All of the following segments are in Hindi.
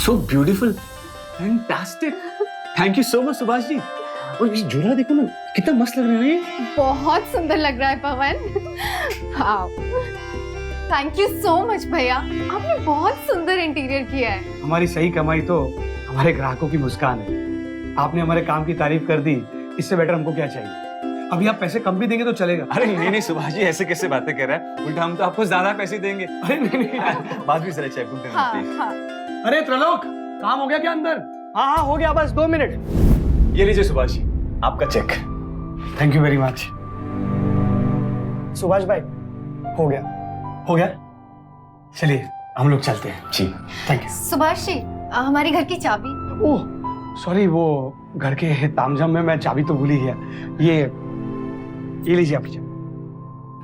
So beautiful, fantastic, thank you so much Subhash ji. और ये झूला देखो ना, कितना मस्त लग रहा है ये। बहुत सुंदर लग रहा है Pawan. Wow, thank you so much भैया, आपने बहुत सुंदर इंटीरियर किया है। हमारी सही कमाई तो हमारे ग्राहकों की मुस्कान है। आपने हमारे काम की तारीफ कर दी, इससे बेटर हमको क्या चाहिए। अभी आप पैसे कम भी देंगे तो चलेगा। अरे नहीं नहीं सुभाष जी, ऐसे कैसे बातें कर रहा है, उल्टा हम तो आपको ज्यादा पैसे देंगे। अरे नहीं। बात भी जरा चेक करते हाँ हैं। हाँ। अरे त्रिलोक, काम हो गया क्या अंदर? हाँ हो गया, बस 2 मिनट। ये लीजिए सुभाष जी, आपका check. Thank you very much. Subhash भाई, हो गया हो गया, चलिए हम लोग चलते हैं। जी थैंक यू। सुभाष जी, हमारी घर की चाबी। ओह सॉरी, वो घर के तामझाम में मैं चाबी तो भूल ही गया। ये लीजिए आपकी चाबी,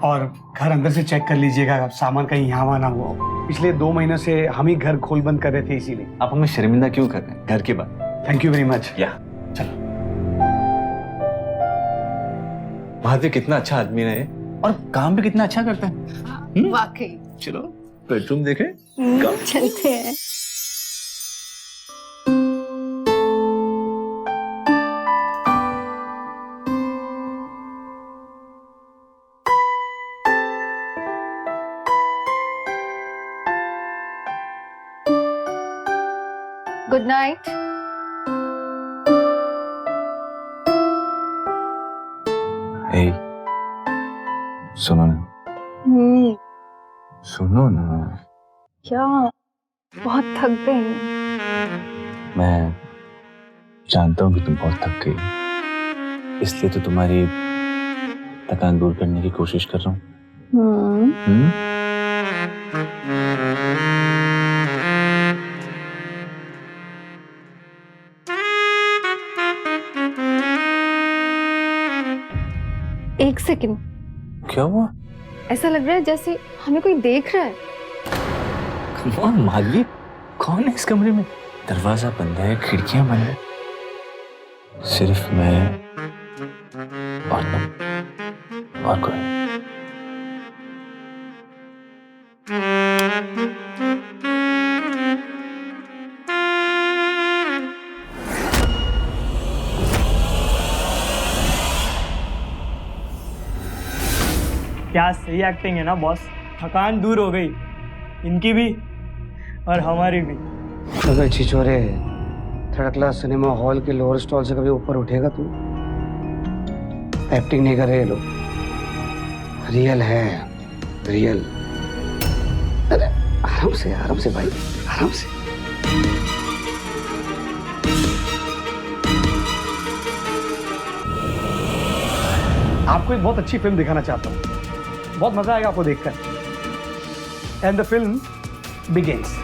और घर अंदर से चेक कर लीजिएगा, सामान कहीं यहाँ वहाँ ना हुआ हो। पिछले 2 महीनों से हम ही घर खोल बंद कर रहे थे, इसीलिए। आप हमें शर्मिंदा क्यों कर रहे हैं घर के बाद? Thank you very much. या चलो। महादेव कितना अच्छा आदमी है और काम भी कितना अच्छा करता है। वाकई। चलो बेडरूम देखें। चलते हैं। Good night. ए, सुनो ना, सुनो ना। क्या? बहुत थक गई। मैं जानता हूँ कि तुम बहुत थक गई, इसलिए तो तुम्हारी थकान दूर करने की कोशिश कर रहा हूँ। एक सेकंड, क्या हुआ? ऐसा लग रहा है जैसे हमें कोई देख रहा है। Come on, माधवी, कौन है इस कमरे में? दरवाजा बंद है, खिड़कियां बंद है, सिर्फ मैं और तुम, और कोई नहीं। क्या सही एक्टिंग है ना बॉस, थकान दूर हो गई, इनकी भी और हमारी भी। अगर छिछोरे, थर्ड क्लास सिनेमा हॉल के लोअर स्टॉल से कभी ऊपर उठेगा तू? एक्टिंग नहीं कर रहे ये लोग, रियल है, रियल। अरे आराम से भाई, आराम से। आपको एक बहुत अच्छी फिल्म दिखाना चाहता हूँ, बहुत मजा आएगा आपको देखकर। And the film begins.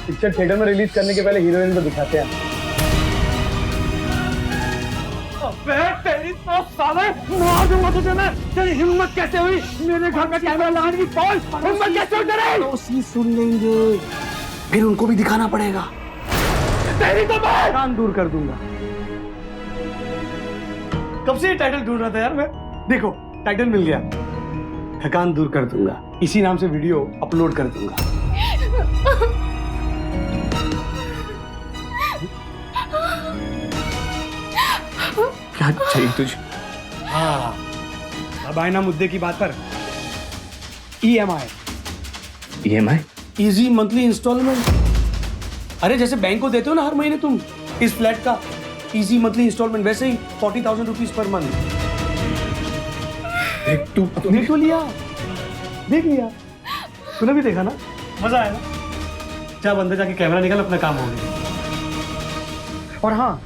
Picture theatre में रिलीज करने के पहले हीरोइन को दिखाते हैं। अबे तेरी तो साले मार दूंगा तुझे मैं। तेरी हिम्मत कैसे हुई मेरे घर का कैमरा लगाने की? बोल, हिम्मत कैसे हुई तेरी? उसी सुन लेंगे, फिर उनको भी दिखाना पड़ेगा। तेरी तो मैं कान दूर कर दूंगा। कब से ये टाइटल ढूंढ रहा था यार मैं। देखो टाइटल मिल गया, थकान दूर कर दूंगा। इसी नाम से वीडियो अपलोड कर दूंगा। क्या चाहिए तुझे? हाँ, अब आए ना मुद्दे की बात पर। EMI, EMI? Easy monthly instalment. अरे जैसे बैंक को देते हो ना हर महीने तुम इस फ्लैट का इजी मंथली इंस्टॉलमेंट, वैसे ही 40,000 रुपीज पर मंथ। देख तू, तूने क्यों लिया? देख लिया, तूने भी देखा ना, मजा आया ना? जब अंदर जाके कैमरा निकाल, अपना काम हो गया। और हाँ,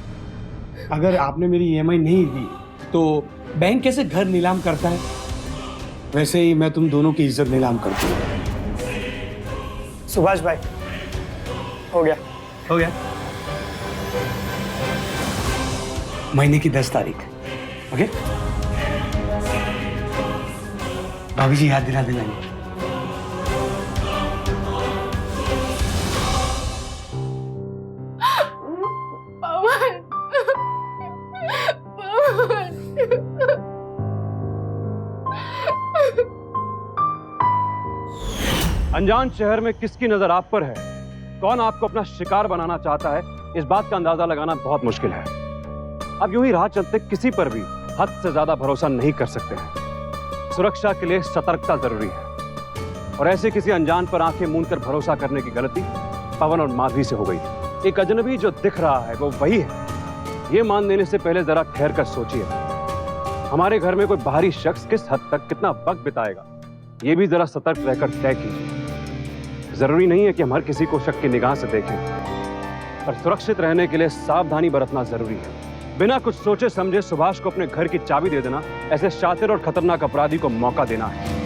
अगर आपने मेरी EMI नहीं दी तो बैंक कैसे घर नीलाम करता है, वैसे ही मैं तुम दोनों की इज्जत नीलाम करता हूँ। सुभाष भाई, हो गया हो गया। महीने की 10 तारीख, ओके? भाभी जी याद दिला देना। अनजान शहर में किसकी नजर आप पर है, कौन आपको अपना शिकार बनाना चाहता है, इस बात का अंदाजा लगाना बहुत मुश्किल है। अब यूं ही राह चलते किसी पर भी हद से ज्यादा भरोसा नहीं कर सकते हैं। सुरक्षा के लिए सतर्कता जरूरी है। और ऐसे किसी अनजान पर आंखें मूंद कर भरोसा करने की गलती पवन और माधवी से हो गई थी। एक अजनबी जो दिख रहा है वो वही है, ये मान लेने से पहले जरा ठहर कर सोचिए। हमारे घर में कोई बाहरी शख्स किस हद तक कितना वक्त बिताएगा, ये भी जरा सतर्क रहकर तय कीजिए। जरूरी नहीं है कि हम हर किसी को शक की निगाह से देखें, पर सुरक्षित रहने के लिए सावधानी बरतना जरूरी है। बिना कुछ सोचे समझे सुभाष को अपने घर की चाबी दे देना ऐसे शातिर और खतरनाक अपराधी को मौका देना है।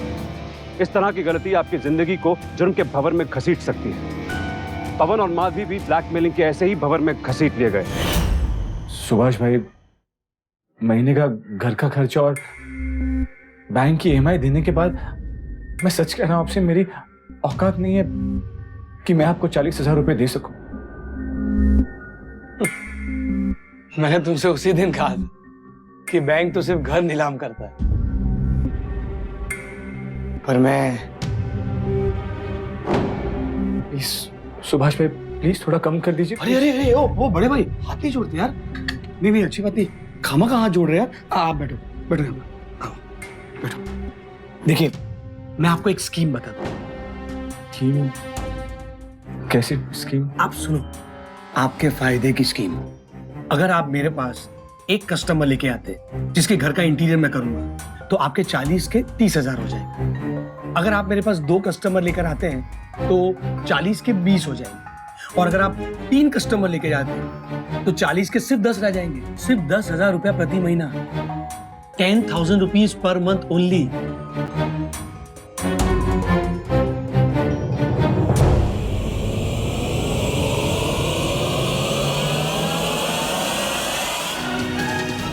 इस तरह की गलती आपकी जिंदगी को जुर्म के भंवर में घसीट सकती है। पवन और माधवी भी ब्लैकमेलिंग के ऐसे ही भंवर में घसीट लिए गए। सुभाष भाई, महीने का घर का खर्चा और बैंक की EMI देने के बाद मैं सच कह रहा हूं आपसे, मेरी औकात नहीं है कि मैं आपको 40,000 रुपए दे सकूं। मैंने तुमसे उसी दिन कहा था कि बैंक तो सिर्फ घर नीलाम करता है, पर मैं प्लीज सुभाष भाई, प्लीज थोड़ा कम कर दीजिए। अरे अरे अरे ओ बड़े भाई, हाथ नहीं जोड़ते यार। नहीं नहीं, अच्छी बात नहीं, खामा का हाथ जोड़ रहे यार। आप बैठो बैठो यहाँ पर, आओ बैठो। देखिए, मैं आपको एक स्कीम बताता हूँ। स्कीम? कैसी स्कीम? आप सुनो, आपके फायदे की स्कीम। अगर आप मेरे पास एक कस्टमर लेके आते जिसके घर का इंटीरियर मैं करूंगा, तो आपके 40 के 30,000 हो जाएंगे। अगर आप मेरे पास 2 कस्टमर लेकर आते हैं तो 40 के 20 हो जाएंगे। और अगर आप 3 कस्टमर लेके जाते हैं तो 40 के सिर्फ 10 रह जाएंगे। सिर्फ 10,000 रुपया प्रति महीना, 10,000 रुपीज पर मंथ ओनली।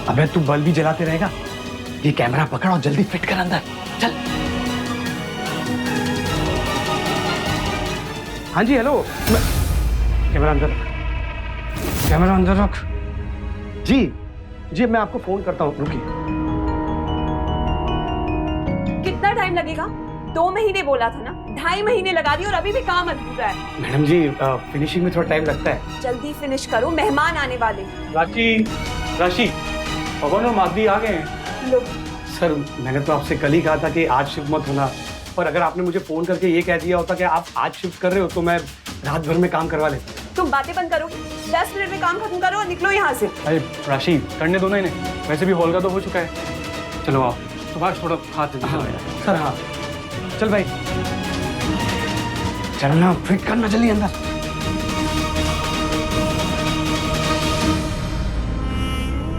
अबे तू बल्ब भी जलाते रहेगा? ये कैमरा पकड़ और जल्दी फिट कर अंदर, चल। हाँ जी, हेलो। कैमरा अंदर रख, कैमरा अंदर रख। जी जी, मैं आपको फोन करता हूँ, रुकिए। कितना टाइम लगेगा? 2 महीने बोला था ना, 2.5 महीने लगा दिए और अभी भी काम अधूरा है। मैडम जी, फिनिशिंग में थोड़ा टाइम लगता है। जल्दी फिनिश करो, मेहमान आने वाले। राशि, पवन और माधवी आ गए हैं। लो। सर, मैंने तो आपसे कल ही कहा था कि आज शिफ्ट मत होना, पर अगर आपने मुझे फोन करके ये कह दिया होता कि आप आज शिफ्ट कर रहे हो तो मैं रात भर में काम करवा लेता। तुम बातें बंद करो, 10 मिनट में काम खत्म करो और निकलो यहाँ से। अरे राशि, करने दो ना इन्हें, वैसे भी हॉल का तो हो चुका है। चलो आओ। सुभाष, थोड़ा हाथ दे दो। हाँ सर, हाँ। चल भाई, चलना, फिट करना जल्दी अंदर।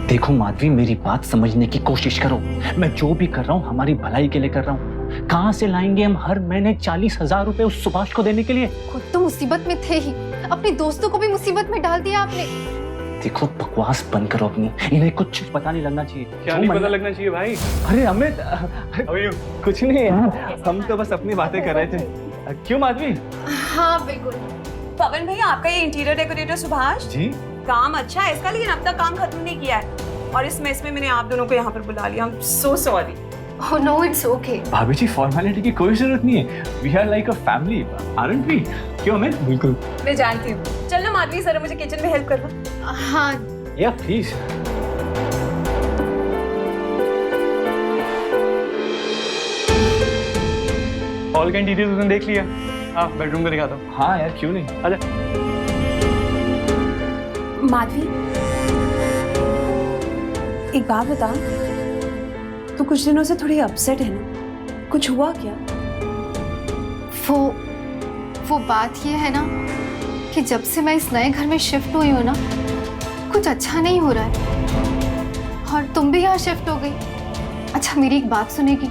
देखो माधवी, मेरी बात समझने की कोशिश करो। मैं जो भी कर रहा हूँ हमारी भलाई के लिए कर रहा हूँ। कहाँ से लाएंगे हम हर महीने 40,000 रुपए उस सुभाष को देने के लिए? खुद तो मुसीबत में थे ही, अपने दोस्तों को भी मुसीबत में डाल दिया आपने। देखो, बकवास बंद करो अपनी, इन्हें कुछ पता नहीं लगना चाहिए। क्या नहीं पता लगना चाहिए भाई? अरे अमित, कुछ नहीं यार, हम तो बस अपनी बातें कर रहे थे। क्यों माधवी? हाँ बिल्कुल। पवन भैया, आपका ये इंटीरियर डेकोरेटर सुभाष जी, काम अच्छा है इसका, लेकिन अब तक काम खत्म नहीं किया है। और इस मेस में मैंने आप दोनों को यहाँ पर बुला लिया। I'm so sorry। Oh no, it's okay। भाभी जी, फॉर्मेलिटी की कोई जरूरत नहीं है। We are like a family, aren't we? क्यों अमित? बिल्कुल। मैं जानती हूँ। चल ना माधवी, जरा मुझे किचन में हेल्प कर दो। हाँ। या प्लीज। हॉल का इंटीरियर तुमने देख लिया? हाँ, बेडरूम का दिखाता हूँ। हाँ यार, क्यों नहीं, आजा। माधवी, एक बात बता, तू कुछ दिनों से थोड़ी अपसेट है ना? कुछ हुआ क्या? वो बात ये है ना कि जब से मैं इस नए घर में शिफ्ट हुई हूँ ना, कुछ अच्छा नहीं हो रहा है। और तुम भी यहाँ शिफ्ट हो गई। अच्छा, मेरी एक बात सुनेगी?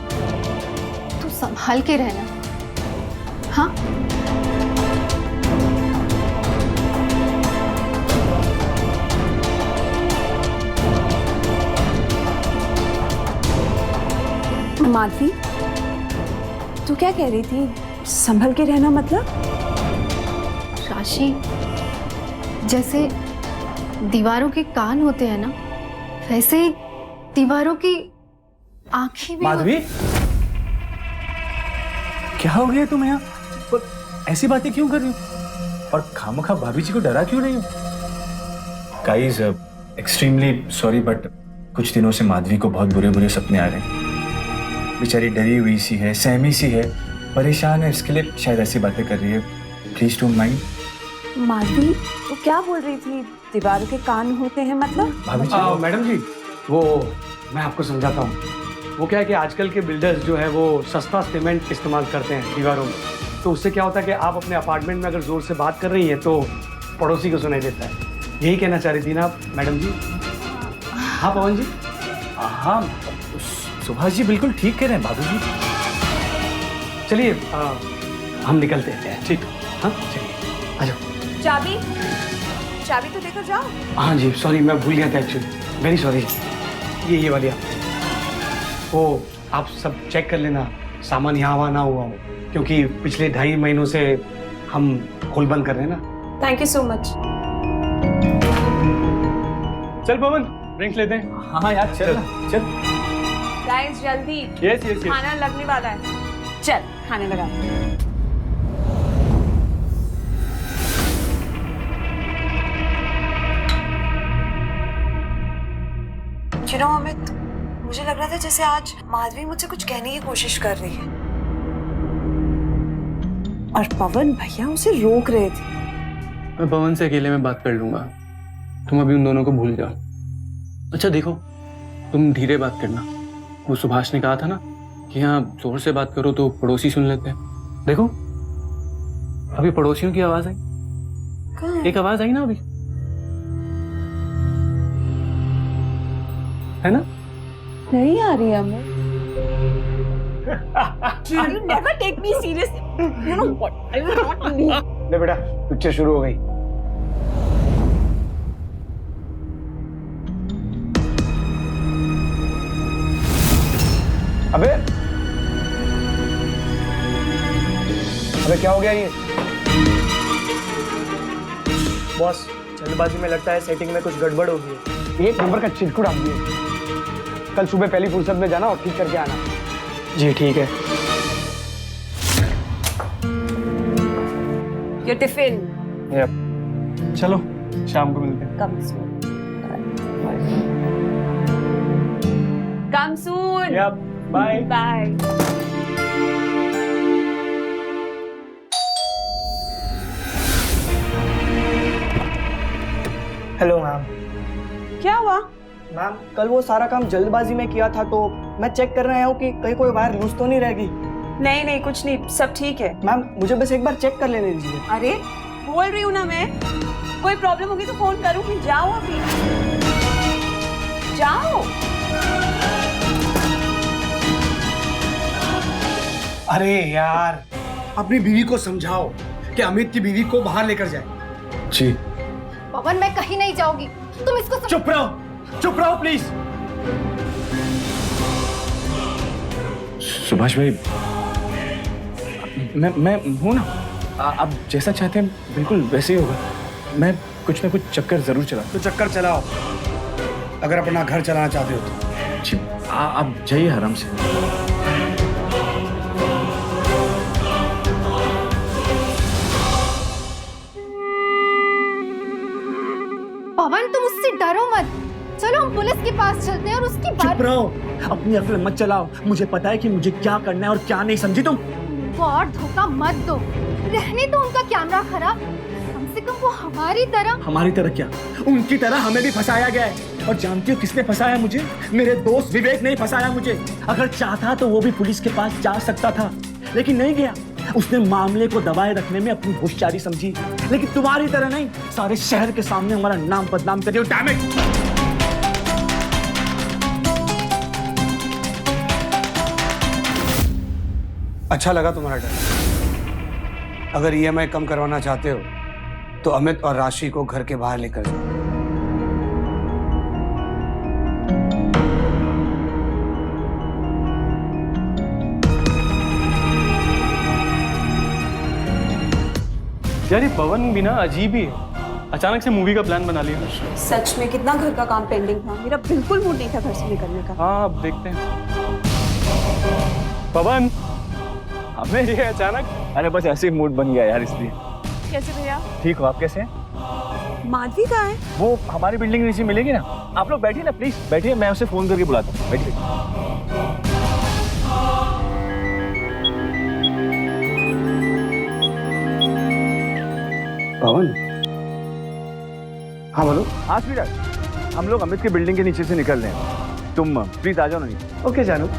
तू संभाल के रहना, हाँ? माधवी, तू क्या कह रही थी? संभल के रहना मतलब? राशि, जैसे दीवारों के कान होते हैं ना, वैसे ही दीवारों की आंखें भी माधवी, क्या हो गया तुम्हें यहाँ? पर ऐसी बातें क्यों कर रही हो? और खामखा भाभी जी को डरा क्यों रही हो? गाइस, एक्सट्रीमली सॉरी बट कुछ दिनों से माधवी को बहुत बुरे बुरे सपने आ रहे हैं। बेचारी डरी हुई सी है, सहमी सी है, परेशान है, इसके लिए शायद ऐसी बातें कर रही है। Please don't mind. माधवी वो क्या बोल रही थी? दीवारों के कान होते हैं मतलब? भाभी जी मैडम जी, वो मैं आपको समझाता हूँ। वो क्या है कि आजकल के बिल्डर्स जो है वो सस्ता सीमेंट इस्तेमाल करते हैं दीवारों में, तो उससे क्या होता है कि आप अपने अपार्टमेंट में अगर जोर से बात कर रही हैं तो पड़ोसी को सुनाई देता है। यही कहना चाह रही थी ना आप मैडम जी? हाँ पवन जी? हाँ, सुभाष जी बिल्कुल ठीक कह रहे हैं भाभी जी। चलिए हम निकलते हैं। ठीक, हाँ चलिए आ जाओ। चाबी चाबी तो लेकर जाओ। हाँ जी, सॉरी मैं भूल गया था एक्चुअली, वेरी सॉरी। ये वाली आप, वो आप सब चेक कर लेना सामान यहाँ वहाँ ना हुआ हो, क्योंकि पिछले 2.5 महीनों से हम खोल बंद कर रहे हैं ना। Thank you so much. चल पवन, ड्रिंक्स लेते हैं। हाँ यार चल चल। गाइस जल्दी, यस यस खाना लगने वाला है। चल खाने लगा। अमित, मुझे लग रहा था जैसे आज माधवी मुझसे कुछ कहने की कोशिश कर रही है और पवन भैया उसे रोक रहे थे। मैं पवन से अकेले में बात कर लूंगा, तुम अभी उन दोनों को भूल जाओ। अच्छा देखो, तुम धीरे बात करना। वो सुभाष ने कहा था ना कि यहाँ जोर से बात करो तो पड़ोसी सुन लेते हैं। देखो अभी पड़ोसियों की आवाज आई। कहाँ? एक आवाज आई ना अभी, है ना? नहीं आ रही Amit. You never take me serious. You know what? I will not leave. ले बेटा, पिक्चर शुरू हो गई। अबे क्या हो गया ये? बॉस जल्दबाजी में लगता है सेटिंग में कुछ गड़बड़ हो गई है। 1 नंबर का चिरकुट आप दिए। कल सुबह पहली फुर्सत में जाना और ठीक करके आना। जी ठीक है। Your tiffin. चलो शाम को मिलते हैं। Come soon. Come soon. Yep. Bye. Bye. Hello ma'am. क्या हुआ? मैम कल वो सारा काम जल्दबाजी में किया था तो मैं चेक कर रहा हूँ कि कहीं कोई वायर लूज तो नहीं रहेगी। नहीं नहीं कुछ नहीं, सब ठीक है। मैम मुझे बस एक बार चेक कर लेने दीजिए। अरे बोल रही हूँ ना मैं, कोई प्रॉब्लम होगी तो फोन करूँगी। जाओ अभी, जाओ। अरे यार, अपनी बीवी को समझाओ कि अमित की बीवी को बाहर लेकर जाए। जी पवन मैं कहीं नहीं जाऊंगी, तुम इसको चुप रहो प्लीज। सुभाष भाई, मैं हूं ना, आप जैसा चाहते हैं बिल्कुल वैसे ही होगा। मैं कुछ ना कुछ चक्कर जरूर चला। तो चक्कर चलाओ अगर अपना घर चलाना चाहते हो तो। जी आप जाइए आराम से। पवन तुम उससे डरो मत, चलो हम पुलिस के पास चलते हैं और उसकी चुप रहो, अपनी अक्ल मत चलाओ। मुझे पता है कि मुझे क्या करना है और क्या नहीं, समझी तुम? और धोखा मत दो, रहने तो उनका कैमरा खराब, कम से कम वो हमारी तरह क्या? उनकी तरह हमें भी फंसाया गया है। और जानती हो किसने फंसाया मुझे? मेरे दोस्त विवेक ने फंसाया मुझे। अगर चाहता तो वो भी पुलिस के पास जा सकता था, लेकिन नहीं गया। उसने मामले को दबाए रखने में अपनी होशियारी समझी, लेकिन तुम्हारी तरह नहीं, सारे शहर के सामने हमारा नाम बदनाम कर दिया। Damn it! अच्छा लगा तुम्हारा डर। अगर ईएमआई कम करवाना चाहते हो तो अमित और राशि को घर के बाहर लेकर जाओ। यार ये पवन भी ना अजीब ही है, अचानक से मूवी का प्लान बना लिया। सच में कितना घर का काम पेंडिंग था, मेरा बिल्कुल मूड नहीं था घर से निकलने का। हाँ अब देखते हैं। पवन, हमें ये अचानक अरे बस ऐसे ही मूड बन गया यार, इसलिए। कैसे भैया? ठीक हो आप? कैसे हैं? माधवी कहाँ है? वो हमारी बिल्डिंग नीचे मिलेगी ना। आप लोग बैठिए ना, प्लीज बैठिए, मैं उसे फोन करके बुलाता हूँ। बैठिए। पवन, हाँ बोलो। हाँ स्वीटहार्ट, हम लोग अमित के बिल्डिंग के नीचे से निकल रहे हैं, तुम प्लीज आ जाओ ना नीचे। ओके जानू।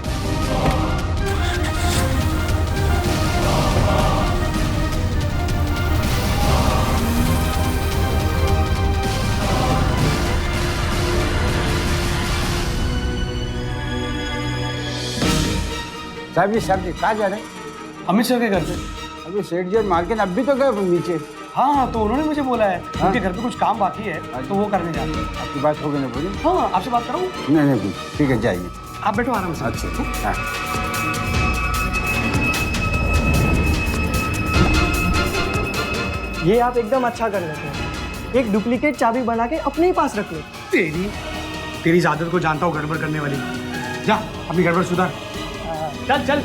साहब जी कहाँ जा रहे हैं? अमित सर के घर पे। अभी सेठ जी और मालकिन अब भी तो गए नीचे। हाँ, तो उन्होंने मुझे बोला है उनके घर पे कुछ काम बाकी है, तो वो करने जा रहे हैं। आपकी बात हो गई ना पूरी? हाँ, आपसे बात कराऊँ? नहीं ठीक है, जाइए। आप बैठो आराम से। अच्छा। हाँ। ये आप एकदम अच्छा कर लेते हैं, एक डुप्लीकेट चाबी बना के अपने ही पास रख लो। तेरी इस आदत को जानता हूँ गड़बड़ करने वाली। जा अपनी गड़बड़ सुधार। चल चल।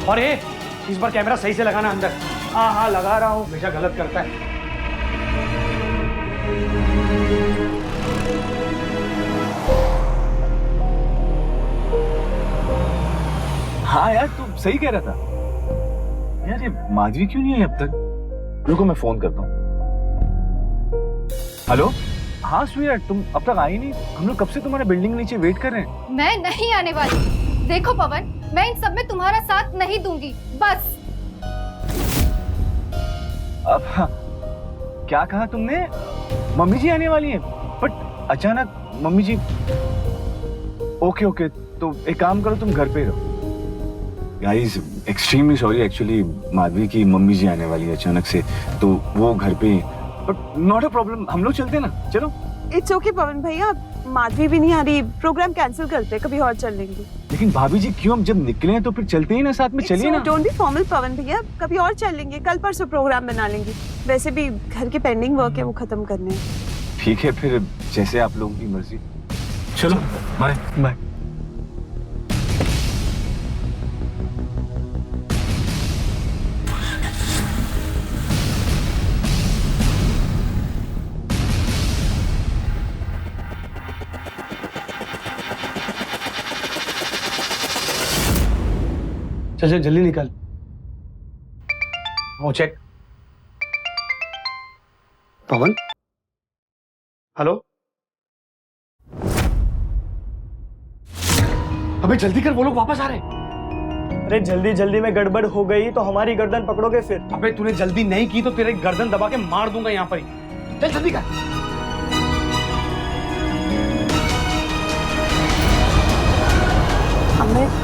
और ये इस बार कैमरा सही से लगाना अंदर। हाँ लगा रहा हूँ, हमेशा गलत करता है। हाँ यार, तू सही कह रहा था यार। ये माधवी क्यों नहीं है अब तक? रुको मैं फोन करता हूँ। हेलो, हाँ स्वीटहार्ट, तुम अब तक आई नहीं। हम लोग कब से तुम्हारे बिल्डिंग नीचे वेट कर रहे हैं। मैं नहीं आने वाली। देखो पवन, मैं इन सब में तुम्हारा साथ नहीं दूंगी, बस। अब क्या कहा तुमने? मम्मी जी आने वाली हैं? बट अचानक मम्मी जी। ओके, तो एक काम करो, तुम घर पे रहो। Guys, extremely sorry, actually Madhavi की मम्मी जी आने वाली है अचानक से, तो वो घर पे। बट नॉट अ प्रॉब्लम, हम लोग चलते ना, चलो। इट्स ओके पवन भैया, माधवी भी नहीं आ रही, प्रोग्राम कैंसिल करते, कभी और चल लेंगे। लेकिन भाभी जी क्यों? हम जब निकले हैं तो फिर चलते ही ना साथ में, चलिए ना। डोंट बी फॉर्मल पवन भैया, कभी और चल लेंगे, कल परसों प्रोग्राम बना लेंगे। वैसे भी घर के पेंडिंग वर्क है, वो खत्म करने हैं। ठीक है, फिर जैसे आप लोगों की मर्जी। चलो, बाय बाय। चल जल्दी निकल। वो चेक। पवन, हेलो। अबे जल्दी कर, वो लोग वापस आ रहे हैं। अरे जल्दी में गड़बड़ हो गई तो हमारी गर्दन पकड़ोगे फिर। अबे तूने जल्दी नहीं की तो तेरे गर्दन दबा के मार दूंगा यहाँ पर ही। चल जल्दी कर। अमित,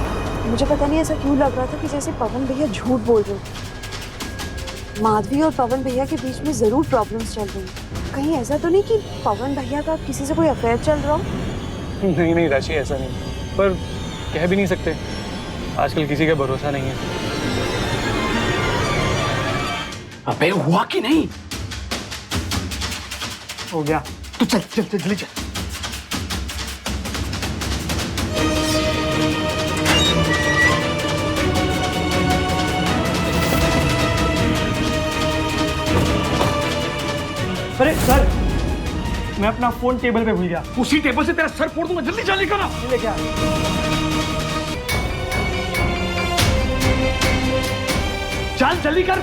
मुझे पता नहीं ऐसा क्यों लग रहा था कि जैसे पवन भैया झूठ बोल रहे थे। माधवी और पवन भैया के बीच में जरूर प्रॉब्लम्स चल रही हैं। कहीं ऐसा तो नहीं कि पवन भैया का किसी से कोई अफेयर चल रहा हो? नहीं राशि, ऐसा नहीं, पर कह भी नहीं सकते, आजकल किसी का भरोसा नहीं है। अबे हुआ कि नहीं? हो गया। तो चल जल्दी चल। अरे सर, मैं अपना फोन टेबल पे भूल गया। उसी टेबल से तेरा सर फोड़ दूंगा। जल्दी जल्दी करो। लेके आ। चल जल्दी कर।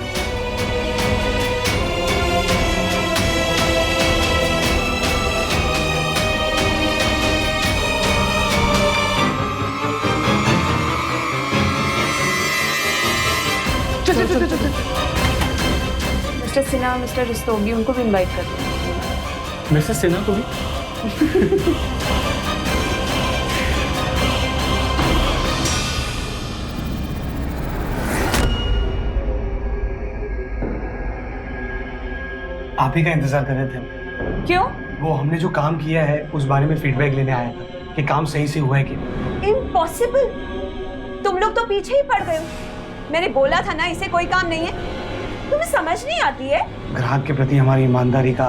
चल। मिस्टर सिन्हा, मिस्टर रस्तोगी, उनको भी इनवाइट कर दो। मिस्टर सिन्हा को भी? आप ही का इंतजार कर रहे थे। क्यों? वो हमने जो काम किया है उस बारे में फीडबैक लेने आया था कि काम सही से हुआ है कि नहीं। इम्पॉसिबल, तुम लोग तो पीछे ही पड़ गए हो। मैंने बोला था ना, इसे कोई काम नहीं है। तुम्हें समझ नहीं आती है? ग्राहक के प्रति हमारी ईमानदारी का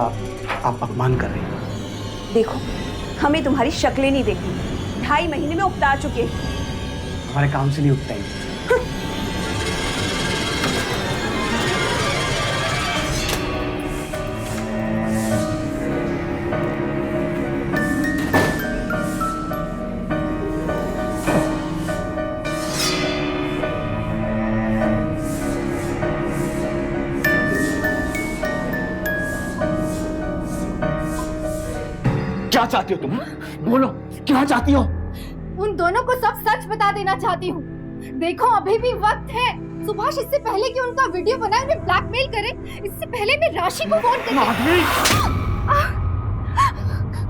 आप अपमान कर रहे हैं। देखो, हमें तुम्हारी शक्लें नहीं देखनी। 2.5 महीने में उकता चुके हैं। तुम्हारे काम से नहीं उठता ही। क्या चाहती हो तुम? बोलो, क्या चाहती हो? उन दोनों को सब सच बता देना चाहती हूँ। देखो अभी भी वक्त है। सुभाष इससे पहले कि उनका वीडियो बनाए उन्हें ब्लैकमेल करे, इससे पहले मैं राशि को फोन करूं।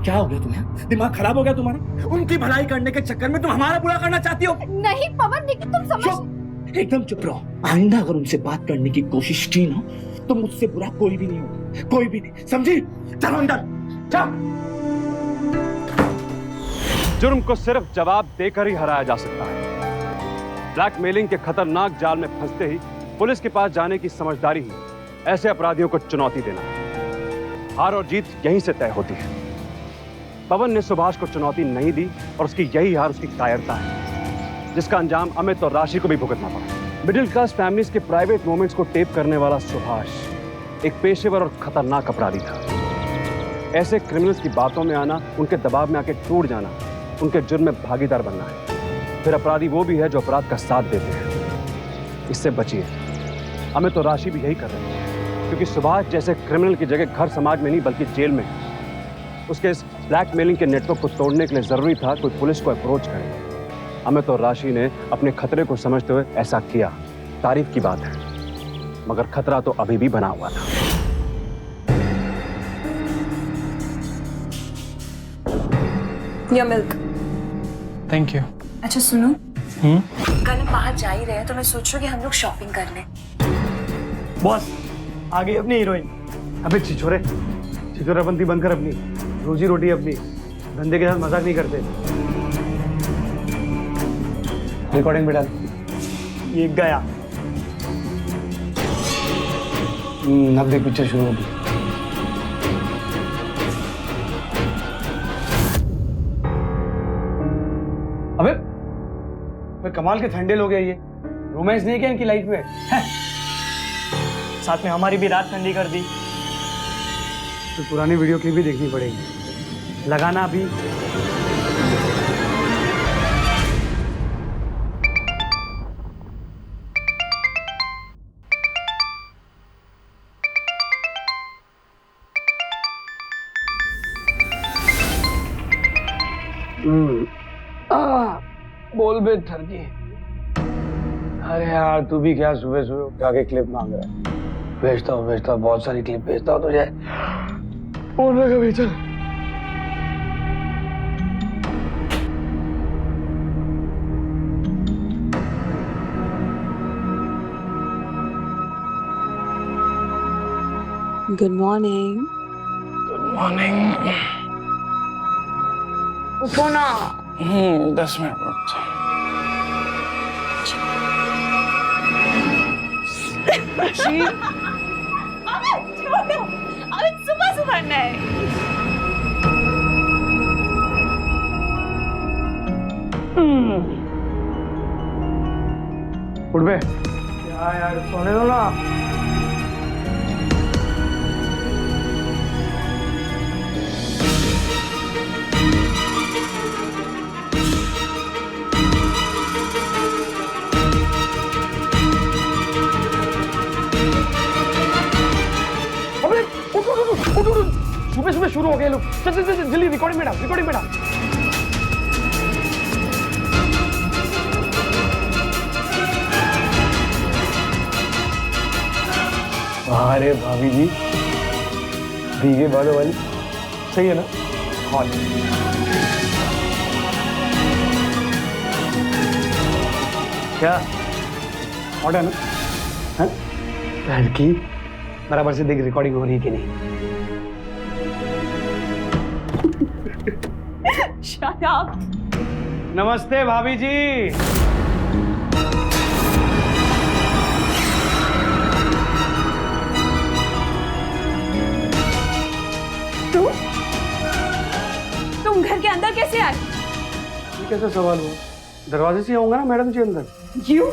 क्या हो गया तुम्हें? दिमाग खराब हो गया तुम्हारा? उनकी भलाई करने के चक्कर में तुम हमारा बुरा करना चाहती हो? नहीं पवन, लेकिन तुम समझ। चुप, एकदम चुप रहो। आइंदा अगर उनसे बात करने की कोशिश की ना तो मुझसे बुरा कोई भी नहीं होगा, कोई भी नहीं, समझी? चलो अंदर, चल। जुर्म को सिर्फ जवाब देकर ही हराया जा सकता है। ब्लैकमेलिंग के खतरनाक जाल में फंसते ही पुलिस के पास जाने की समझदारी ही ऐसे अपराधियों को चुनौती देना है। हार और जीत यहीं से तय होती है। पवन ने सुभाष को चुनौती नहीं दी और उसकी यही हार उसकी कायरता है, जिसका अंजाम अमित और राशि को भी भुगतना पड़ा। मिडिल क्लास फैमिलीज के प्राइवेट मोमेंट्स को टेप करने वाला सुभाष एक पेशेवर और खतरनाक अपराधी था। ऐसे क्रिमिनल्स की बातों में आना, उनके दबाव में आके टूट जाना, उनके जुर्म में भागीदार बनना है। फिर अपराधी वो भी है जो अपराध का साथ देते हैं। इससे बचिए। अमित और राशि भी यही कर रहे हैं, क्योंकि सुभाष जैसे क्रिमिनल की जगह घर समाज में नहीं बल्कि जेल में है। उसके इस ब्लैकमेलिंग के नेटवर्क को तोड़ने के लिए जरूरी था कोई पुलिस को अप्रोच करे। अमित और राशि ने अपने खतरे को समझते हुए ऐसा किया, तारीफ की बात है, मगर खतरा तो अभी भी बना हुआ था। या मिल्क। Thank you. अच्छा सुनो, कल हम बाहर जा ही रहे हैं तो मैं सोच रही हूँ कि हम लोग शॉपिंग कर लें। बॉस, आ गई अपनी हीरोइन। अबे छिछोरे, छिछोरापंती बंद कर अपनी। रोजी रोटी अपनी, धंधे के साथ मजाक नहीं करते। रिकॉर्डिंग पे डाल। ये गया। अब देख पिक्चर शुरू होगी। अबे कमाल के ठंडे लोग हैं ये। रोमांस नहीं किया इनकी लाइफ में? साथ में हमारी भी रात ठंडी कर दी। तो पुरानी वीडियो क्लिप भी देखनी पड़ेगी। लगाना अभी। बोल बे ठरकी। अरे यार तू भी क्या सुबह सुबह उठा के क्लिप मांग रहा है? भेजता हूँ बहुत सारी क्लिप भेजता हूँ तुझे। बोल रहा कभी चल। Good morning. Good morning. उठो ना। 10 मिनट। छोड़ो, अब सुबह सुबह नहीं। उठ बे। क्या यार, सोने दो ना। सुबह सुबह शुरू हो गए लोग। चल चल चल जल्दी रिकॉर्डिंग में डाल, रिकॉर्डिंग में डाल। अरे भाभी जी, भीगे बालों वाली सही है ना? हॉट। क्या हॉट है ना? हैं? लड़की बराबर से देख रिकॉर्डिंग हो रही है कि नहीं। Shut up. नमस्ते भाभी जी। तुम घर के अंदर कैसे आए? ये कैसा सवाल हुआ? दरवाजे से आऊंगा ना मैडम जी अंदर। क्यों?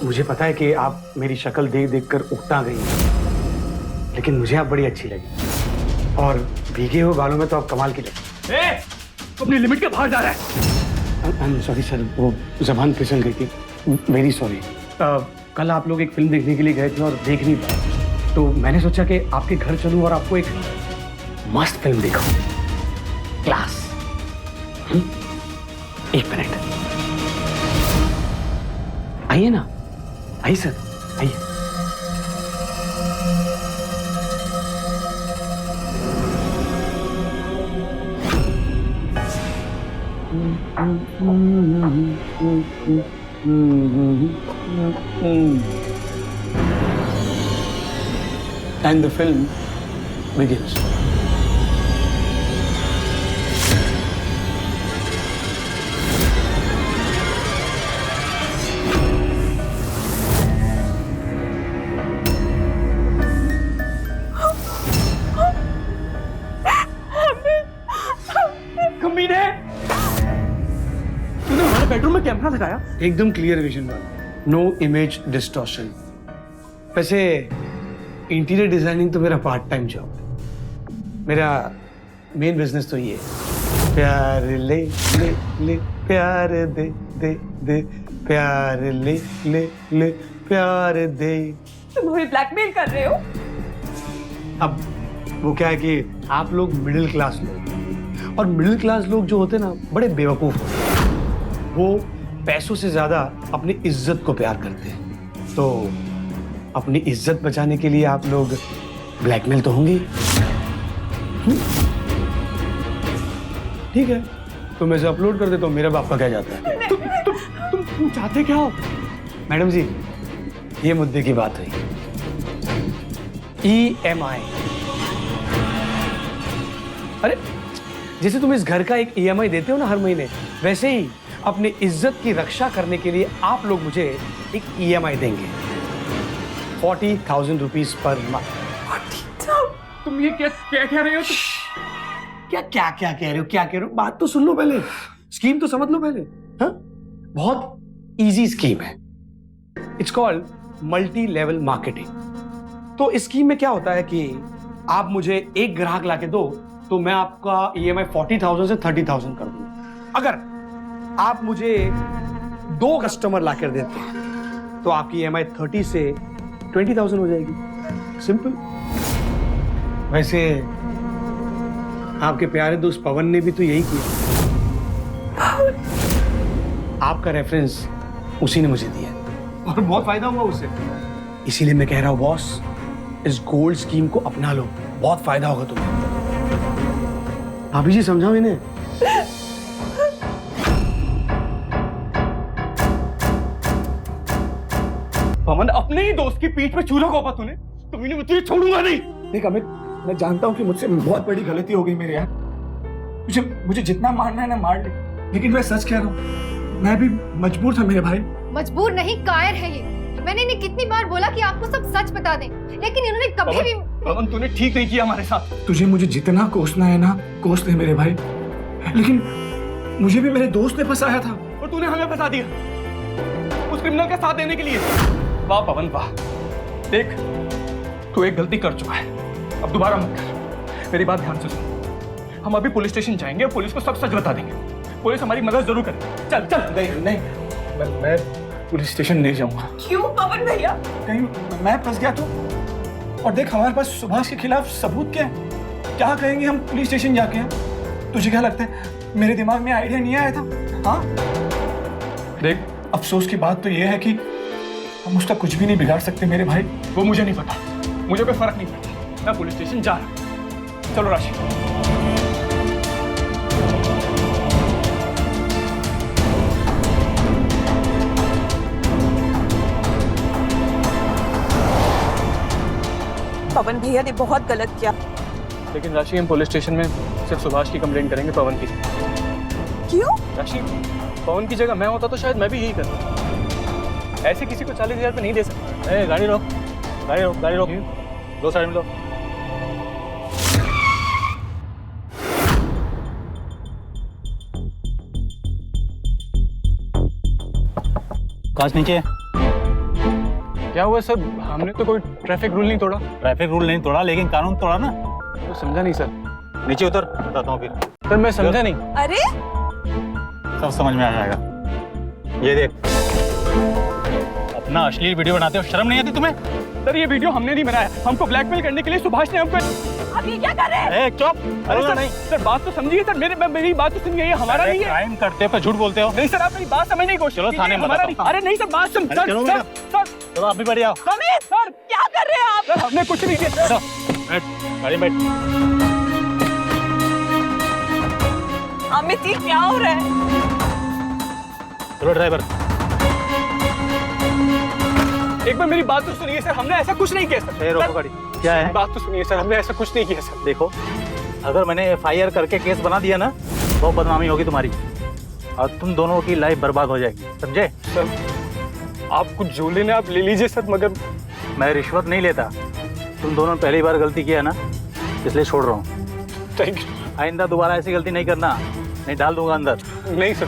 मुझे पता है कि आप मेरी शक्ल देख देख कर उकता गई हैं, लेकिन मुझे आप बड़ी अच्छी लगी और भीगे हुए बालों में तो आप कमाल की लगी। तो अपनी लिमिट के बाहर जा रहा है। सॉरी सर, वो जबान फिसल गई थी, वेरी सॉरी। कल आप लोग एक फिल्म देखने के लिए गए थे और देख नहीं पाए, तो मैंने सोचा कि आपके घर चलूं और आपको एक मस्त फिल्म दिखाऊं, क्लास। एक मिनट, आइए ना, आइए सर, आइए। And the film begins. कमीने, तूने हमारे बेडरूम में कैमरा लगाया? एकदम क्लियर विजन वाला, नो इमेज डिस्टॉर्शन। वैसे इंटीरियर डिजाइनिंग तो मेरा पार्ट टाइम जॉब है, मेरा मेन बिजनेस तो ये है, प्यार ले ले ले प्यार दे दे दे, प्यार ले ले ले प्यार दे। तुम मुझे ब्लैकमेल कर रहे हो? अब वो क्या है कि आप लोग मिडिल क्लास लोग, और मिडिल क्लास लोग जो होते हैं ना, बड़े बेवकूफ होते हैं। वो पैसों से ज्यादा अपनी इज्जत को प्यार करते हैं, तो अपनी इज्जत बचाने के लिए आप लोग ब्लैकमेल तो होंगे। ठीक है, तो मैं इसे अपलोड कर देता हूँ, मेरा बाप का क्या जाता है। तुम चाहते क्या हो? मैडम जी, ये मुद्दे की बात हुई, EMI। अरे जैसे तुम इस घर का एक EMI देते हो ना हर महीने, वैसे ही अपनी इज्जत की रक्षा करने के लिए आप लोग मुझे एक EMI देंगे, 40,000 रुपीज पर मंथ। तुम ये क्या कह रहे हो? क्या क्या क्या कह रहे हो, क्या कह रहे हो? बात तो सुन लो पहले, स्कीम तो समझ लो पहले। हाँ, बहुत इजी स्कीम है, it's called multi level marketing. तो इस स्कीम में क्या होता है कि आप मुझे एक ग्राहक लाके दो तो मैं आपका EMI 40,000 से 30,000 कर दूंगा। अगर आप मुझे 2 कस्टमर लाकर देते हैं तो आपकी EMI 30 से 20,000 हो जाएगी, सिंपल। वैसे आपके प्यारे दोस्त पवन ने भी तो यही किया, आपका रेफरेंस उसी ने मुझे दिया और बहुत फायदा हुआ उससे। इसीलिए मैं कह रहा हूं बॉस, इस गोल्ड स्कीम को अपना लो, बहुत फायदा होगा तुम्हें। भाभी जी समझाओ इन्हें। पवन, अपने ही दोस्त की पीठ पे चूल्हा गोपा तूने, तुम्हें मैं तुझे छोड़ूंगा नहीं। देख अमित, मैं जानता हूँ कि मुझसे बहुत बड़ी गलती हो गई मेरे यहाँ। मुझे जितना मारना है ना मार ले, लेकिन मैं सच कह रहा हूँ, मैं भी मजबूर था मेरे भाई। मजबूर नहीं, कायर है ये। मैंने इन्हें कितनी बार बोला कि आपको सब सच बता दें, लेकिन इन्होंने कभी भी। पवन, तूने ठीक नहीं किया हमारे साथ। तुझे मुझे जितना कोसना है ना कोस ले मेरे भाई, लेकिन मुझे भी मेरे दोस्त ने फंसाया था और तूने हमें फंसा दिया उस क्रिमिनल का साथ देने के लिए। वाह पवन वाह, देख तू एक गलती कर चुका है, अब दोबारा मत कर। मेरी बात ध्यान से सुन, हम अभी पुलिस स्टेशन जाएंगे और पुलिस को सब सच बता देंगे, पुलिस हमारी मदद जरूर करेगी। चल चल। नहीं, मैं पुलिस स्टेशन नहीं जाऊंगा। क्यों पवन भैया? कहीं मैं फंस गया तो? और देख हमारे पास सुभाष के खिलाफ सबूत क्या है, क्या कहेंगे हम पुलिस स्टेशन जाके हैं? तुझे क्या लगता है मेरे दिमाग में आइडिया नहीं आया था? हाँ देख, अफसोस की बात तो यह है कि हम उसका कुछ भी नहीं बिगाड़ सकते मेरे भाई। वो मुझे नहीं पता, मुझे कोई फर्क नहीं पड़ता, मैं पुलिस स्टेशन जा रहा हूँ। चलो राशि। पवन भैया ने बहुत गलत किया। लेकिन राशि, हम पुलिस स्टेशन में सिर्फ सुभाष की कंप्लेंट करेंगे, पवन की। क्यों? राशि, पवन की जगह मैं होता तो शायद मैं भी यही करता। ऐसे किसी को 40,000 रुपये नहीं दे सकता। गाड़ी रोक, गाड़ी रोक, गाड़ी रोक, दो साइड में दो। कांच नीचे। क्या हुआ सर? हमने तो कोई ट्रैफिक रूल नहीं तोड़ा। ट्रैफिक रूल नहीं तोड़ा, लेकिन कानून तोड़ा ना। तो समझा नहीं सर। नीचे उतर, बताता हूँ फिर। सर मैं समझा नहीं। अरे सब समझ में आ जाएगा। ये देख, अपना अश्लील वीडियो बनाते हो, शर्म नहीं आती तुम्हें? सर ये वीडियो हमने नहीं बनाया, हमको ब्लैकमेल करने के लिए सुभाष ने हमको। आप ये क्या कर रहे हैं? चुप। अरे सर नहीं सर, बात तो समझिए सर, मेरी बात तो सुनिए, ये हमारा नहीं है। क्राइम करते हो पर झूठ बोलते हो। नहीं सर, आप मेरी बात समझने की कोशिश चलो कीजिए, थाने में हमारा बताता नहीं। अरे नहीं सर, बात सुन। अरे सर चलो सर बेटा। सर चलो आप भी बढ़ जाओ। अमित सर क्या कर रहे हैं आप? सर हमने कुछ नहीं किया। चलो, बैठ, गाड़ी में बैठ। अमित ये क्या हो रहा है? चलो ड्राइवर। एक बार मेरी बात तो सुनिए सर, हमने ऐसा कुछ नहीं किया सर। रोको गाड़ी। क्या है? बात तो सुनिए सर, हमने ऐसा कुछ नहीं किया सर। देखो, अगर मैंने एफआईआर करके केस बना दिया ना, तो बदनामी होगी तुम्हारी और तुम दोनों की लाइफ बर्बाद हो जाएगी, समझे? सर आप कुछ जो लेने आप ले लीजिए सर, मगर मैं रिश्वत नहीं लेता। तुम दोनों पहली बार गलती किया ना, इसलिए छोड़ रहा हूँ। Thank you. आइंदा दोबारा ऐसी गलती नहीं करना, नहीं डाल दूंगा अंदर। नहीं sir.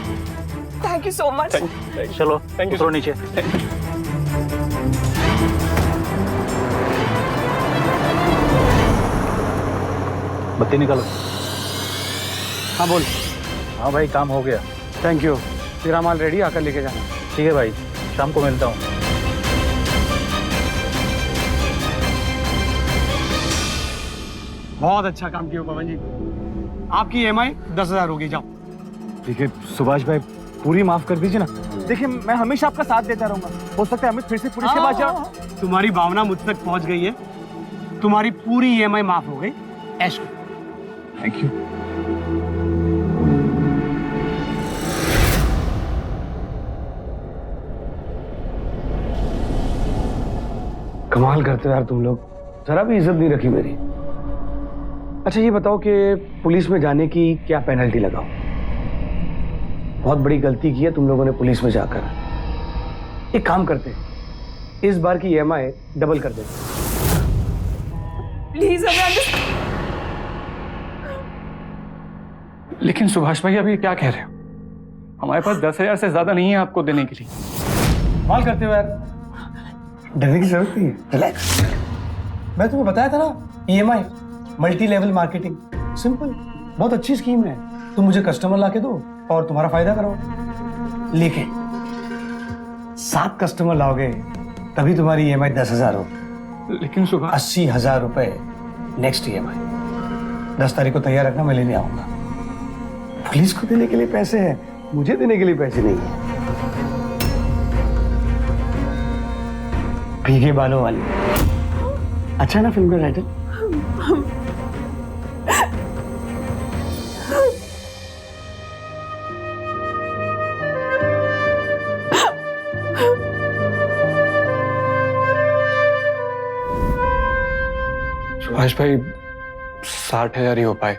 Thank you so much. चलो Thank you, उतरो नीचे। बत्ती निकालो। हाँ बोल। हाँ भाई, काम हो गया। Thank you. तेरा माल रेडी, आकर लेके जाना। ठीक है भाई, शाम को मिलता हूँ। बहुत अच्छा काम किया पवन जी। आपकी EMI 10,000 होगी, जाओ। देखिए सुभाष भाई, पूरी माफ कर दीजिए ना। देखिए मैं हमेशा आपका साथ देता रहूंगा, हो सकता है अमित फिर से पुलिस के पास जाओ। तुम्हारी भावना मुझ तक पहुंच गई है, तुम्हारी पूरी EMI माफ हो गई। ऐश करो। Thank you. कमाल करते हो यार तुम लोग, जरा भी इज्जत नहीं रखी मेरी। अच्छा ये बताओ कि पुलिस में जाने की क्या पेनल्टी लगाओ? बहुत बड़ी गलती की है तुम लोगों ने पुलिस में जाकर। एक काम करते हैं, इस बार की EMI डबल कर देते। प्लीज हमें लेकिन सुभाष भाई आप ये क्या कह रहे हो? हमारे पास 10,000 से ज्यादा नहीं है आपको देने के लिए। कमाल करते हो यार, डरने की जरूरत नहीं है, रिलैक्स। मैं तुम्हें बताया था ना, EMI multi level marketing, simple, बहुत अच्छी स्कीम है। तुम मुझे कस्टमर लाके दो और तुम्हारा फायदा कराओ। लेकिन 7 कस्टमर लाओगे तभी तुम्हारी EMI 10,000 हो। लेकिन सुभाष 80,000 रुपए नेक्स्ट EMI। 10 तारीख को तैयार रखना, मैं लेने आऊंगा। पुलिस को देने के लिए पैसे हैं, मुझे देने के लिए पैसे नहीं है। भीगे बालों वाली, अच्छा ना फिल्म का टाइटल? सुभाष भाई 60,000 ही हो पाए।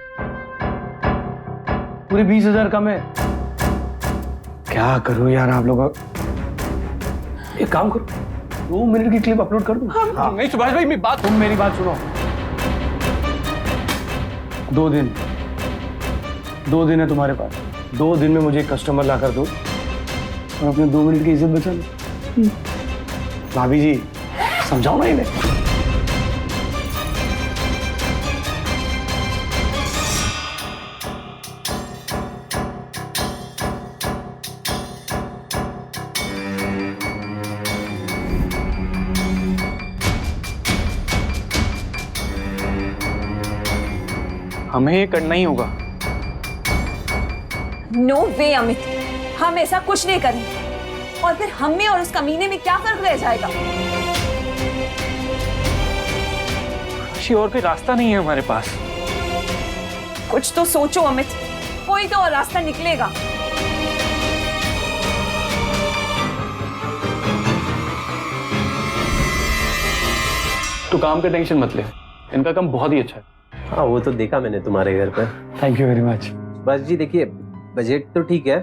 पूरे 20,000 कम है। क्या करूं यार आप लोग? एक काम करो, 2 मिनट की क्लिप अपलोड कर दूं? हाँ। नहीं सुभाष भाई मेरी बात, तुम मेरी बात सुनो। 2 दिन है तुम्हारे पास। 2 दिन में मुझे एक कस्टमर ला कर दो और अपने 2 मिनट की इज्जत बचा लो। भाभी जी समझाओ ना इन्हें। हमें ये करना ही होगा। नो वे अमित, हम ऐसा कुछ नहीं करेंगे। और फिर हम में और उस कमीने में क्या फर्क रह जाएगा? और कोई रास्ता नहीं है हमारे पास। कुछ तो सोचो अमित, कोई तो और रास्ता निकलेगा। तो काम का टेंशन मत ले, इनका काम बहुत ही अच्छा है। हाँ वो तो देखा मैंने तुम्हारे घर पर। Thank you very much. बस जी देखिए, बजट तो ठीक है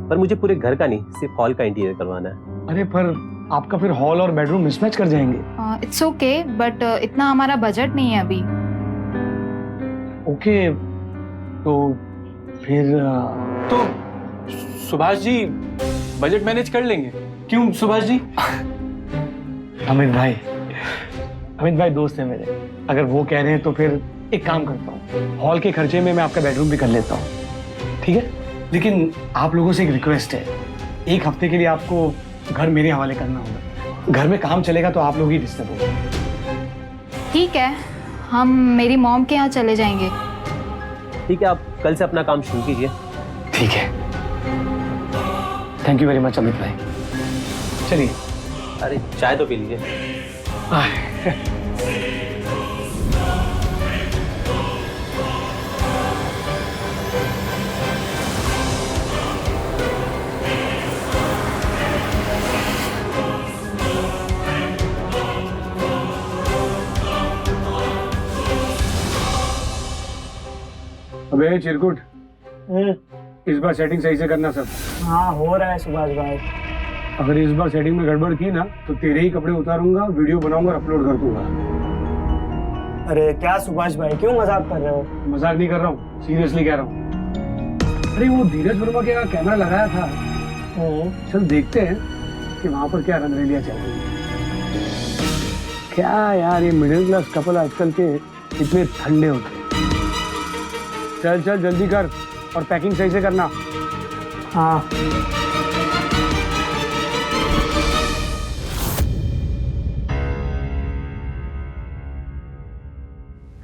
पर मुझे पूरे घर का नहीं, सिर्फ हॉल का इंटीरियर करवाना है। अरे पर आपका फिर हॉल और बेडरूम मिसमैच कर जाएंगे। इट्स ओके, बट इतना हमारा बजट नहीं है अभी। ओके तो फिर तो सुभाष जी बजट मैनेज कर लेंगे, क्यों सुभाष जी? अमित भाई दोस्त है मेरे, अगर वो कह रहे हैं तो फिर एक काम करता हूँ, हॉल के खर्चे में मैं आपका बेडरूम भी कर लेता हूँ, ठीक है? लेकिन आप लोगों से एक रिक्वेस्ट है, एक हफ्ते के लिए आपको घर मेरे हवाले करना होगा। घर में काम चलेगा तो आप लोग ही डिस्टर्ब होंगे। ठीक है, हम मेरी मॉम के यहाँ चले जाएंगे। ठीक है, आप कल से अपना काम शुरू कीजिए। ठीक है, thank you very much Amit भाई। चलिए। अरे चाय तो पी लीजिए। अबे चिरकुट, इस बार सेटिंग सही से करना सब। हाँ हो रहा है सुभाष भाई। अगर इस बार सेटिंग में गड़बड़ की ना तो तेरे ही कपड़े उतारूंगा, वीडियो बनाऊंगा और अपलोड कर दूंगा। अरे क्या सुभाष भाई, क्यों मजाक कर रहे हो? मजाक नहीं कर रहा हूँ, सीरियसली कह रहा हूँ। अरे वो धीरज वर्मा के यहाँ कैमरा लगाया था, चल देखते हैं कि वहां पर क्या रंगरेलियां चल रही है। क्या यार, ये मिडिल क्लास कपल आजकल के इतने ठंडे होते हैं। चल चल जल्दी कर और पैकिंग सही से करना। हाँ।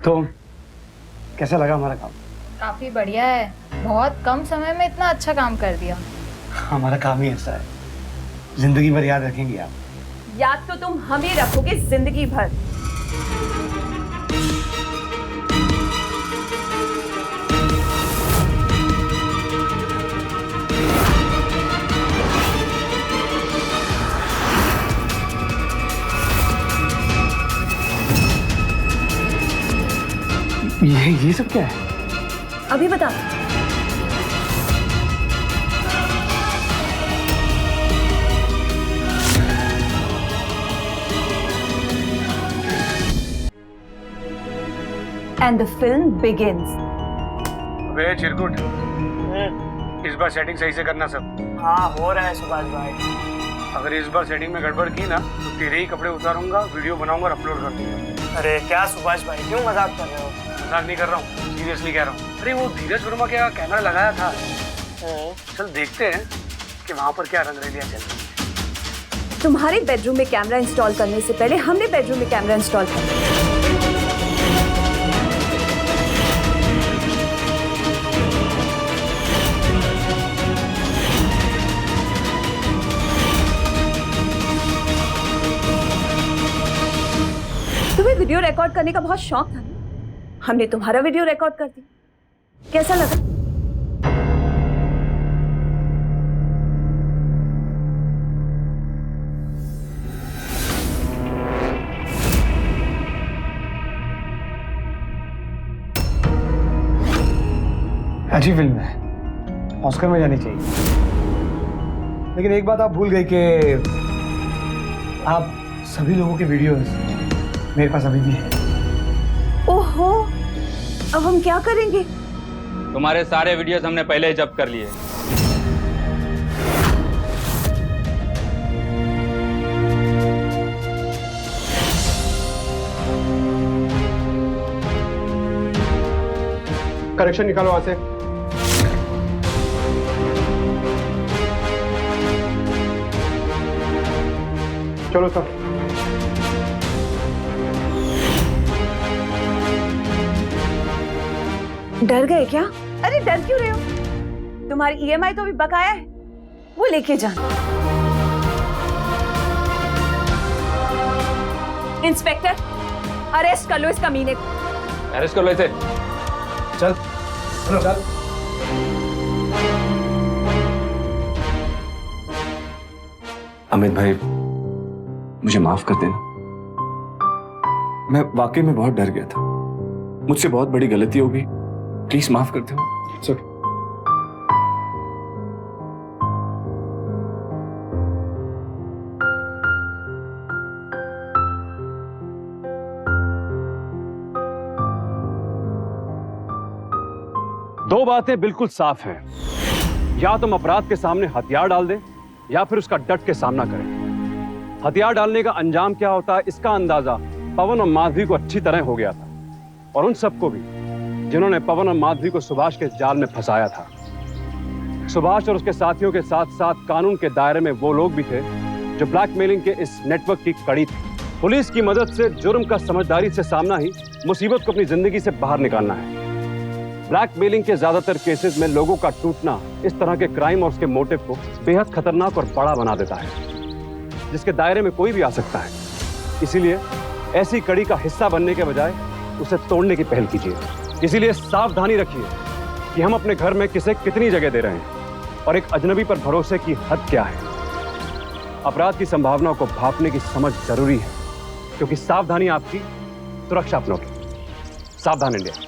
तो कैसा लगा हमारा काम? काफी बढ़िया है, बहुत कम समय में इतना अच्छा काम कर दिया। हमारा काम ही ऐसा है, जिंदगी भर याद रखेंगे आप। याद तो तुम हमें रखोगे जिंदगी भर। ये सब क्या है? अभी बता। And the film begins. अबे चिरकुट, इस बार सेटिंग सही से करना सब। हाँ हो रहा है सुभाष भाई। अगर इस बार सेटिंग में गड़बड़ की ना तो तेरे ही कपड़े उतारूंगा, वीडियो बनाऊंगा और अपलोड कर दूंगा। अरे क्या सुभाष भाई, क्यों मजाक कर रहे हो? मजाक नहीं कर रहा हूँ, सीरियसली कह रहा हूँ। अरे वो धीरज वर्मा के यहाँ कैमरा लगाया था, चल देखते हैं कि वहां पर क्या रंगरेलियां चल रही है। तुम्हारे बेडरूम में कैमरा इंस्टॉल करने से पहले हमने बेडरूम में कैमरा इंस्टॉल किया। तुम्हें वीडियो रिकॉर्ड करने का बहुत शौक था ना? हमने तुम्हारा वीडियो रिकॉर्ड कर दिया। कैसा लगा? अच्छी फिल्म है, ऑस्कर में जानी चाहिए। लेकिन एक बात आप भूल गए कि आप सभी लोगों के वीडियोस मेरे पास अभी भी है। ओहो, अब हम क्या करेंगे? तुम्हारे सारे वीडियोस हमने पहले ही जब्त कर लिए। कनेक्शन निकालो वहां से। चलो सर। डर गए क्या? अरे डर क्यों रहे हो? तुम्हारी ईएमआई तो अभी बकाया है, वो लेके जाना। इंस्पेक्टर, अरेस्ट कर लो इस कमीने को। अरेस्ट कर लो इसे। चल चलो चल। अमित भाई, मुझे माफ कर देना। मैं वाकई में बहुत डर गया था, मुझसे बहुत बड़ी गलती होगी, प्लीज माफ कर दो। सर दो बातें बिल्कुल साफ हैं, या तुम अपराध के सामने हथियार डाल दें या फिर उसका डट के सामना करें। हथियार डालने का अंजाम क्या होता है इसका अंदाजा पवन और माधवी को अच्छी तरह हो गया था, और उन सबको भी जिन्होंने पवन और माधवी को सुभाष के जाल में फंसाया था। सुभाष और उसके साथियों के साथ साथ कानून के दायरे में वो लोग भी थे जो ब्लैकमेलिंग के इस नेटवर्क की कड़ी थी। पुलिस की मदद से जुर्म का समझदारी से सामना ही मुसीबत को अपनी जिंदगी से बाहर निकालना है। ब्लैकमेलिंग के ज्यादातर केसेस में लोगों का टूटना इस तरह के क्राइम और उसके मोटिव को बेहद खतरनाक और बड़ा बना देता है, जिसके दायरे में कोई भी आ सकता है। इसीलिए ऐसी कड़ी का हिस्सा बनने के बजाय उसे तोड़ने की पहल कीजिए। इसीलिए सावधानी रखिए कि हम अपने घर में किसे कितनी जगह दे रहे हैं और एक अजनबी पर भरोसे की हद क्या है। अपराध की संभावना को भांपने की समझ जरूरी है, क्योंकि सावधानी आपकी सुरक्षा अपनों की। सावधान इंडिया।